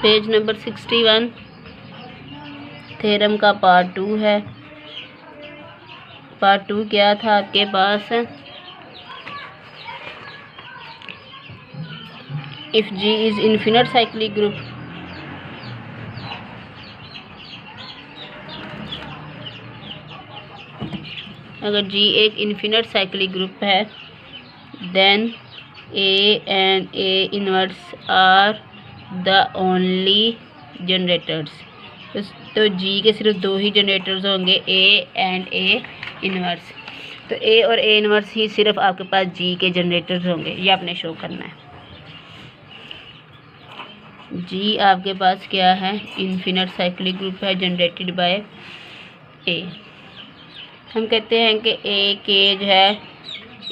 Page number 61 theorem का part 2 है। Part 2 क्या था आपके पास? If G is infinite cyclic group, अगर G एक इन्फिनिट साइक्लिक ग्रुप है, then A and A inverse are the only generators. तो G के सिर्फ दो ही जनरेटर्स होंगे, A एंड A इनवर्स। तो A और A इनवर्स ही सिर्फ आपके पास G के जनरेटर्स होंगे, ये आपने शो करना है। G आपके पास क्या है? इन्फिनिट साइक्लिक ग्रुप है जनरेटेड बाय A। हम कहते हैं कि A के जो है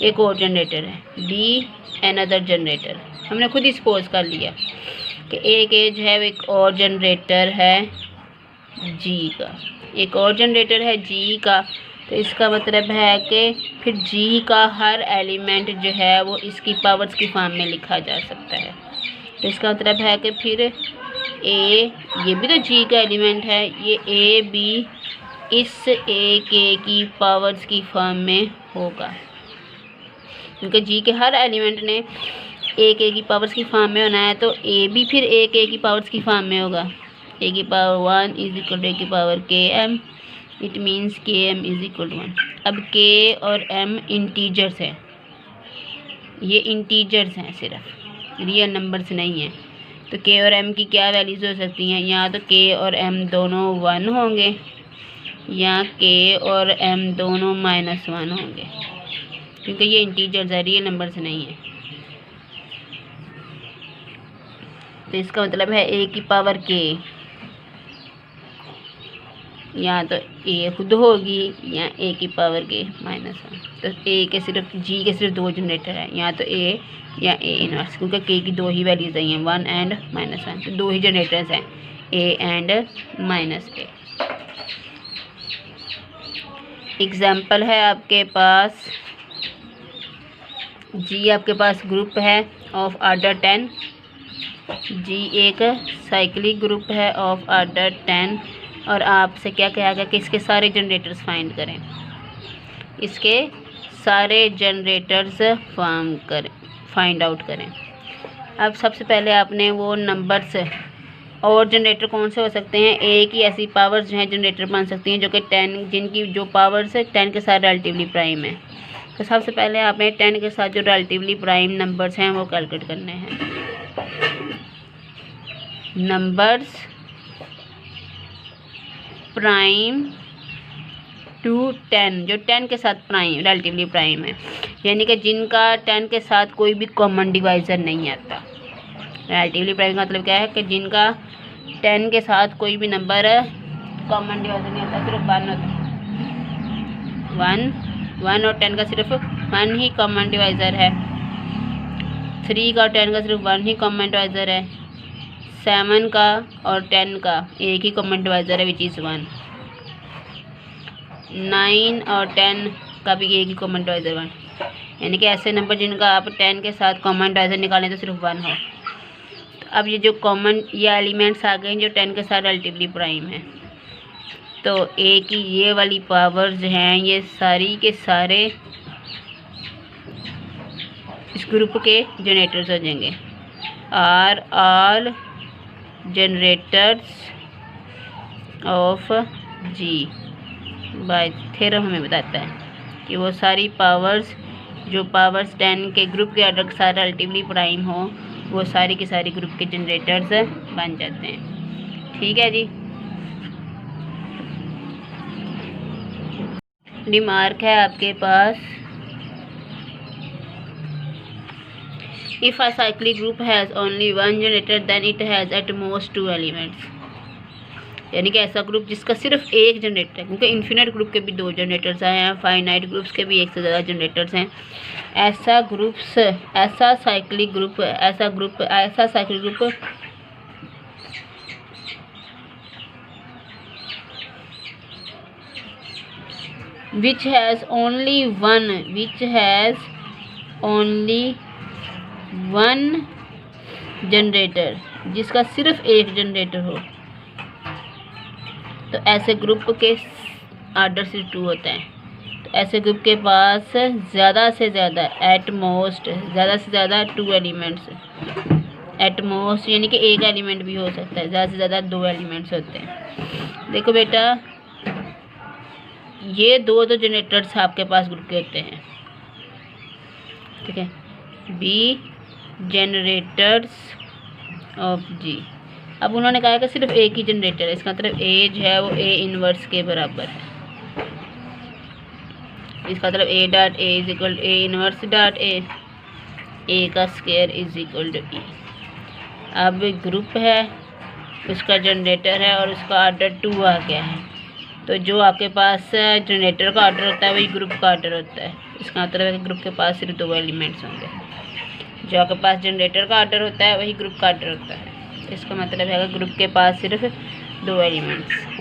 एक और जनरेटर है, B अनदर जनरेटर। हमने खुद ही सपोज कर लिया कि A के जो है एक और जनरेटर है G का, एक और जनरेटर है G का। तो इसका मतलब है कि फिर G का हर एलिमेंट जो है वो इसकी पावर्स की फॉर्म में लिखा जा सकता है। तो इसका मतलब है कि फिर A, ये भी तो G का एलिमेंट है, ये A भी इस A की पावर्स की फॉर्म में होगा, क्योंकि G के हर एलिमेंट ने A की पावर्स की फॉर्म में होना है। तो A भी फिर A की पावर्स की फॉर्म में होगा। A की power 1 is equal to A की power km, it means km is equal to 1। अब K और M इंटीजर्स हैं, ये इंटीजर्स हैं, सिर्फ रियल नंबर्स नहीं हैं। तो K और M की क्या वैल्यूज़ हो सकती हैं? या तो K और M दोनों 1 होंगे, या K और M दोनों -1 होंगे, क्योंकि ये इंटीजर्स है, रियल नंबर्स नहीं है। तो इसका मतलब है A की पावर K या तो A खुद होगी या A की पावर K -1। तो A के सिर्फ G के सिर्फ दो जनरेटर हैं, या तो A या A इनवर्स, क्योंकि K की दो ही वैल्यूज आई हैं, 1 एंड -1। तो दो ही जनरेटर्स हैं, A एंड -A। एग्जाम्पल है आपके पास, G आपके पास ग्रुप है ऑफ आर्डर 10। G एक साइक्लिक ग्रुप है ऑफ आर्डर 10, और आपसे क्या कहा गया कि इसके सारे जनरेटर्स फाइंड करें, इसके सारे जनरेटर्स फाइंड आउट करें। अब सबसे पहले आपने वो नंबर्स, और जनरेटर कौन से हो सकते हैं? A की ऐसी पावर्स जो हैं जनरेटर बन सकती हैं जो कि 10, जिनकी जो पावर्स 10 के साथ रिलेटिवली प्राइम है। तो सबसे पहले आपने 10 के साथ जो रिलेटिवली प्राइम नंबर्स हैं वो कैलकुलेट करने हैं। नंबर्स प्राइम टू 10, जो 10 के साथ प्राइम रिलेटिवली प्राइम है, यानी कि जिनका 10 के साथ कोई भी कॉमन डिवाइज़र नहीं आता। रिलेटिवली प्राइम का मतलब क्या है कि जिनका 10 के साथ कोई भी नंबर कॉमन डिवाइज़र नहीं आता, सिर्फ 1 होता है। 1 और 10 का सिर्फ 1 ही कॉमन डिवाइज़र है। 3 का और 10 का सिर्फ 1 ही कॉमन डिवाइज़र है। 7 का और 10 का एक ही कॉमन डिवाइज़र है, विच इज़ 1। 9 और 10 का भी एक ही कॉमन डिवाइज़र 1, यानी कि ऐसे नंबर जिनका आप 10 के साथ कॉमन डिवाइज़र निकालें तो सिर्फ 1 हो। तो अब ये जो कॉमन ये एलिमेंट्स आ गए जो 10 के साथ रिलेटिवली प्राइम है, तो A की ये वाली पावर्स हैं, ये सारी के सारे इस ग्रुप के जनरेटर्स हो जाएंगे। Are all generators of G by theorem हमें बताता है कि वो सारी पावर्स, जो पावर्स 10 के ग्रुप के ऑर्डर के साथ रिलेटिवली प्राइम हो, वो सारी की सारी ग्रुप के जनरेटर्स बन जाते हैं। ठीक है जी। रिमार्क है आपके पास, if a cyclic group has only 1 generator then it has at most 2 elements. यानी कि ऐसा ग्रुप जिसका सिर्फ एक जनरेटर है, क्योंकि इन्फिनिट ग्रुप के भी 2 जनरेटर्स आए हैं, फाइनाइट ग्रुप्स के भी 1 से ज़्यादा जनरेटर्स हैं। ऐसा cyclic group which has only one generator जिसका सिर्फ एक जनरेटर हो, तो ऐसे ग्रुप के आर्डर सिर्फ 2 होता है। तो ऐसे ग्रुप के पास ज़्यादा से ज़्यादा एट मोस्ट ज़्यादा से ज़्यादा 2 एलिमेंट्स, एट मोस्ट यानी कि एक एलिमेंट भी हो सकता है, ज़्यादा से ज़्यादा 2 एलिमेंट्स होते हैं। देखो बेटा, ये दो जनरेटर्स आपके पास ग्रुप के होते हैं, ठीक है। बी जनरेटर्स ऑफ जी। अब उन्होंने कहा कि सिर्फ एक ही जनरेटर है, इसका मतलब ए जो है वो ए इनवर्स के बराबर है। इसका मतलब ए dot A is equal A inverse dot A का स्क्वायर इज इक्वल टू ई। अब ग्रुप है, उसका जनरेटर है और उसका ऑर्डर 2 आ गया है, तो जो आपके पास जनरेटर का ऑर्डर होता है वही ग्रुप का ऑर्डर होता है। इसका मतलब है कि ग्रुप के पास सिर्फ 2 एलिमेंट्स होंगे। जो आपके पास जनरेटर का ऑर्डर होता है वही ग्रुप का ऑर्डर होता है। इसका मतलब है कि ग्रुप के पास सिर्फ 2 एलिमेंट्स।